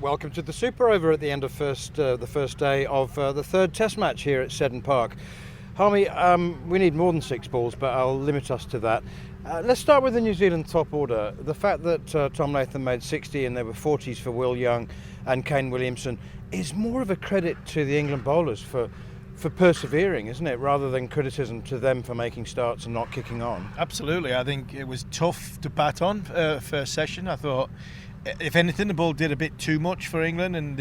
Welcome to the Super Over at the end of the first day of the third Test match here at Seddon Park. Harmy, we need more than 6 balls, but I'll limit us to that. Let's start with the New Zealand top order. The fact that Tom Latham made 60 and there were 40s for Will Young and Kane Williamson is more of a credit to the England bowlers for persevering, isn't it, rather than criticism to them for making starts and not kicking on. Absolutely. I think it was tough to bat on first session. I thought, if anything, the ball did a bit too much for England and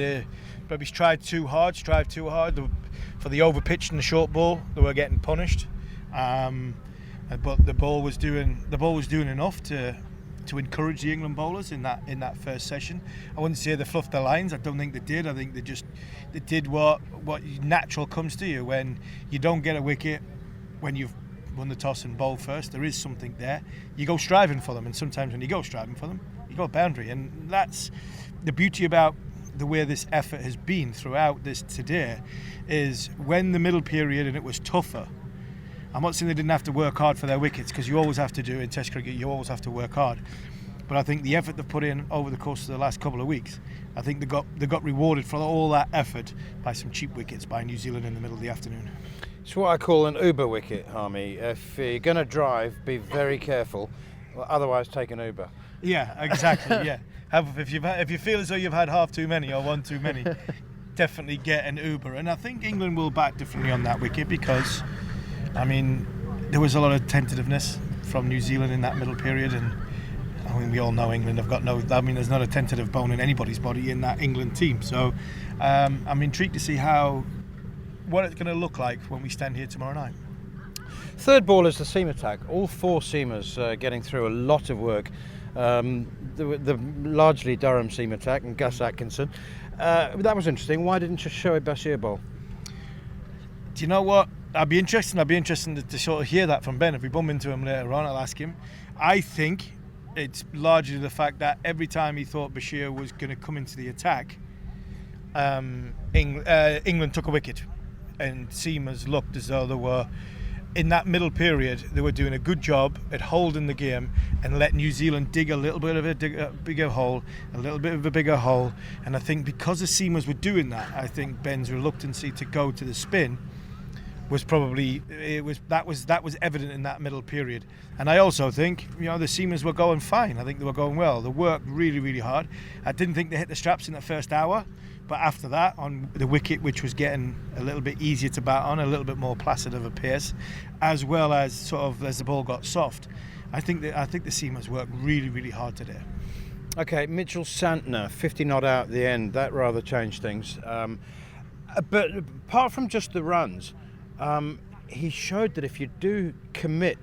maybe strive too hard. For the overpitch and the short ball, they were getting punished. But the ball was doing enough to encourage the England bowlers in that first session. I wouldn't say they fluffed their lines. I don't think they did. I think they did what natural comes to you when you don't get a wicket when you've won the toss and bowled first. There is something there. You go striving for them, and sometimes when you go striving for them, you go boundary, and that's the beauty about the way this effort has been throughout this today. Is when the middle period and it was tougher. I'm not saying they didn't have to work hard for their wickets, because you always have to do in Test cricket. You always have to work hard. But I think the effort they've put in over the course of the last couple of weeks, I think they got rewarded for all that effort by some cheap wickets by New Zealand in the middle of the afternoon. It's what I call an Uber wicket, Harmy. If you're going to drive, be very careful. Well, otherwise, take an Uber. Yeah, exactly. Yeah, if you feel as though you've had half too many or one too many, definitely get an Uber. And I think England will bat differently on that wicket because, I mean, there was a lot of tentativeness from New Zealand in that middle period, and I mean, we all know England have got there's not a tentative bone in anybody's body in that England team. So I'm intrigued to see what it's going to look like when we stand here tomorrow night. Third ball is the seam attack. All 4 seamers getting through a lot of work. The largely Durham seam attack and Gus Atkinson. That was interesting. Why didn't Shoaib Bashir bowl? Do you know what? I'd be interested to sort of hear that from Ben. If we bump into him later on, I'll ask him. I think it's largely the fact that every time he thought Bashir was going to come into the attack, England took a wicket, and seamers looked as though they were, in that middle period, they were doing a good job at holding the game and let New Zealand dig a little bit of a bigger hole, a little bit of a bigger hole. And I think because the seamers were doing that, I think Ben's reluctancy to go to the spin was probably that was evident in that middle period. And I also think the seamers were going fine. I think they were going well. They worked really, really hard. I didn't think they hit the straps in the first hour, but after that, on the wicket, which was getting a little bit easier to bat on, a little bit more placid of a pace, as well as sort of as the ball got soft, I think the seamers worked really, really hard today. Okay, Mitchell Santner, 50 not out at the end. That rather changed things. But apart from just the runs, he showed that if you do commit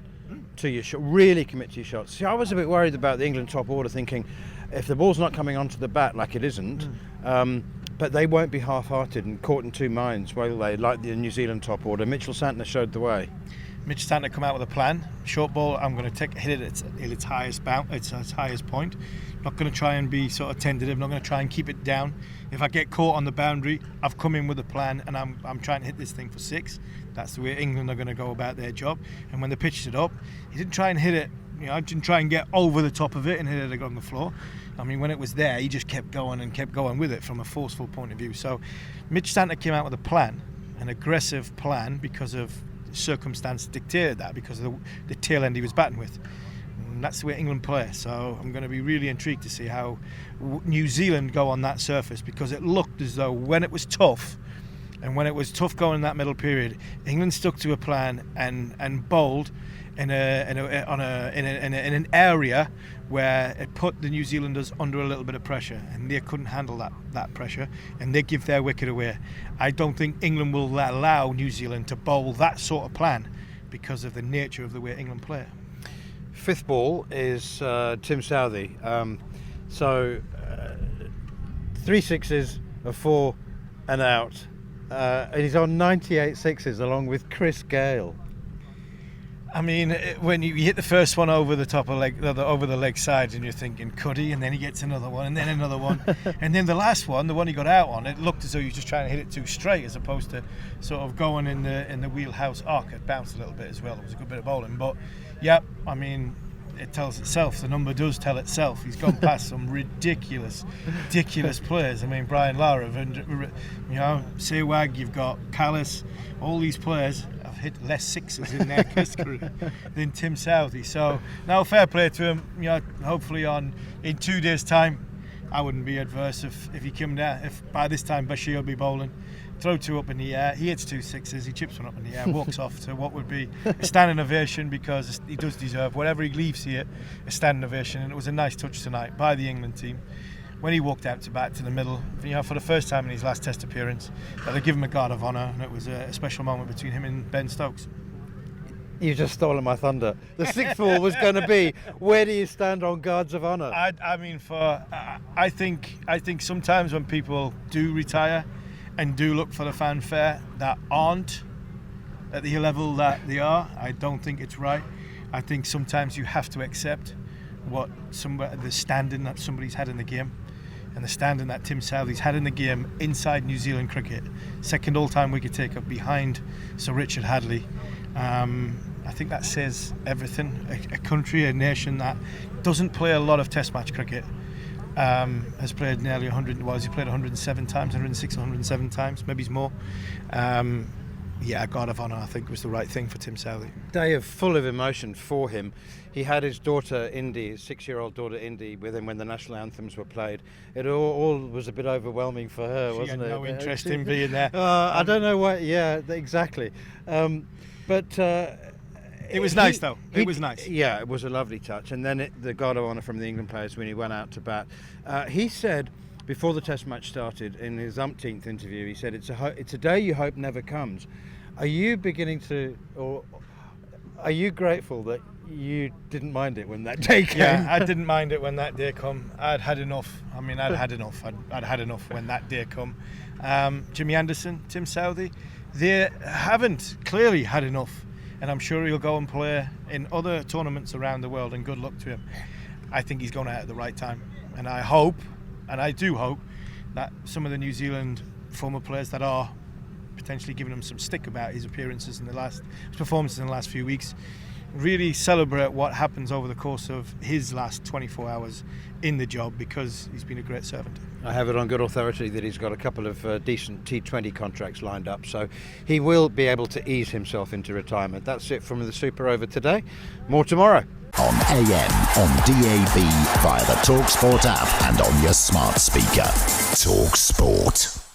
to your shot, really commit to your shots. See, I was a bit worried about the England top order, thinking if the ball's not coming onto the bat like it isn't, but they won't be half-hearted and caught in two minds, will they? Like the New Zealand top order. Mitchell Santner showed the way. Mitch Santner come out with a plan. Short ball, I'm going to hit it at its highest point. Not going to try and be sort of tentative. Not going to try and keep it down. If I get caught on the boundary, I've come in with a plan, and I'm trying to hit this thing for 6. That's the way England are going to go about their job. And when they pitched it up, he didn't try and hit it. I didn't try and get over the top of it and hit it on the floor. I mean, when it was there, he just kept going with it from a forceful point of view. So Mitch Santner came out with a plan, an aggressive plan, because of circumstance dictated that, because of the tail end he was batting with. And that's the way England play. So I'm going to be really intrigued to see how New Zealand go on that surface, because it looked as though when it was tough, and when it was tough going in that middle period, England stuck to a plan and bowled in an area where it put the New Zealanders under a little bit of pressure, and they couldn't handle that pressure, and they give their wicket away. I don't think England will allow New Zealand to bowl that sort of plan because of the nature of the way England play. Fifth ball is Tim Southee. 3 sixes, a 4 and out. And he's on 98 sixes along with Chris Gayle. I mean, when you hit the first one over the top of over the leg side, and you're thinking, could he? And then he gets another one, and then another one, and then the last one, the one he got out on, it looked as though he was just trying to hit it too straight, as opposed to sort of going in the wheelhouse arc. It bounced a little bit as well. It was a good bit of bowling, but yeah, I mean, it tells itself. The number does tell itself. He's gone past some ridiculous players. I mean, Brian Lara, Sewag, you've got Callis, all these players have hit less sixes in their career than Tim Southee. So now, fair play to him. Hopefully in 2 days' time, I wouldn't be adverse if he came down. If by this time Bashir will be bowling, throw 2 up in the air, he hits 2 sixes, he chips 1 up in the air, walks off to what would be a standing ovation, because he does deserve, whatever he leaves here, a standing ovation. And it was a nice touch tonight by the England team when he walked out to bat to the middle, for the first time in his last Test appearance, that they give him a guard of honour, and it was a special moment between him and Ben Stokes. You just stolen my thunder. The 6th ball was going to be, where do you stand on guards of honour? I think sometimes when people do retire and do look for the fanfare that aren't at the level that they are, I don't think it's right. I think sometimes you have to accept the standing that somebody's had in the game, and the standing that Tim Southee's had in the game inside New Zealand cricket. 2nd all-time wicket taker behind Sir Richard Hadley. I think that says everything. A country, a nation that doesn't play a lot of Test match cricket, has played nearly 100. He played 107 times, 106, 107 times, maybe he's more. A guard of honour, I think, was the right thing for Tim Southee. Day of full of emotion for him. He had his daughter Indy, his 6-year-old daughter Indy, with him when the national anthems were played. It all was a bit overwhelming for her, wasn't it? She had no interest in being there. I don't know why. Yeah, exactly. But it was nice, though. It was nice. Yeah, it was a lovely touch. And then the guard of honour from the England players when he went out to bat. He said before the Test match started, in his umpteenth interview, he said it's a day you hope never comes. Are you beginning to, or are you grateful that you didn't mind it when that day came? Yeah, I didn't mind it when that day come. I'd had enough. I'd had enough. I'd had enough when that day come. Jimmy Anderson, Tim Southee, they haven't clearly had enough, and I'm sure he'll go and play in other tournaments around the world, and good luck to him. I think he's gone out at the right time, and I hope, and I do hope, that some of the New Zealand former players that are potentially giving him some stick about his performances in the last few weeks, really celebrate what happens over the course of his last 24 hours in the job, because he's been a great servant. I have it on good authority that he's got a couple of decent T20 contracts lined up, so he will be able to ease himself into retirement. That's it from the Super Over today. More tomorrow. On AM, on DAB, via the talkSPORT app and on your smart speaker. talkSPORT.